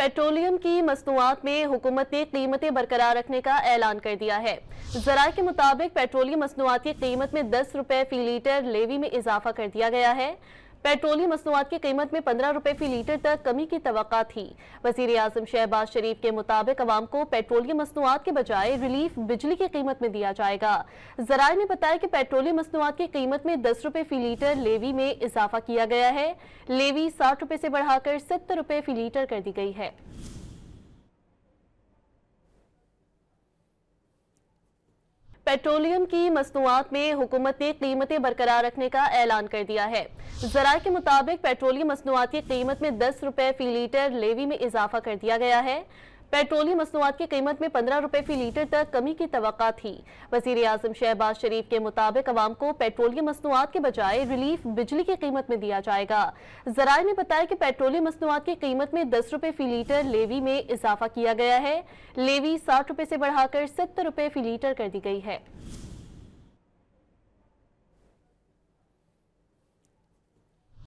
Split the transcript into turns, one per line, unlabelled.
Petroleum की मसनूआत में हुकूमत ने कीमतें बरकरार रखने का ऐलान कर दिया है। ज़राए के मुताबिक पेट्रोलियम मसनूआत की कीमत में 10 रुपए फी लीटर लेवी में इजाफा कर दिया गया है। पेट्रोलियम मसनूआत की कीमत में 15 रुपए फी लीटर तक कमी की तवक्का थी। वज़ीर आज़म शहबाज शरीफ के मुताबिक अवाम को पेट्रोलियम मसनूआत के बजाय रिलीफ बिजली की कीमत में दिया जाएगा। ज़राए ने बताया कि पेट्रोलियम मसनूआत की कीमत में 10 रुपए फी लीटर लेवी में इजाफा किया गया है। लेवी 60 रुपए से बढ़ाकर 70 रुपए फी लीटर कर दी गई है। पेट्रोलियम की मसनूआत में हुकूमत ने कीमतें बरकरार रखने का ऐलान कर दिया है। ज़राए के मुताबिक पेट्रोलियम मसनूआत की कीमत में 10 रुपए फी लीटर लेवी में इजाफा कर दिया गया है। पेट्रोलियम मसनूआत की कीमत में 15 रुपए फी लीटर तक कमी की तवक्का थी। वज़ीर आज़म शहबाज शरीफ के मुताबिक अवाम को पेट्रोलियम मसनूआत के बजाय रिलीफ बिजली की कीमत में दिया जाएगा। ज़राए ने बताया कि पेट्रोलियम मसनूआत की कीमत में 10 रुपए फी लीटर लेवी में इजाफा किया गया है। लेवी 60 रुपए से बढ़ाकर 70 रुपए फी लीटर कर दी गई है।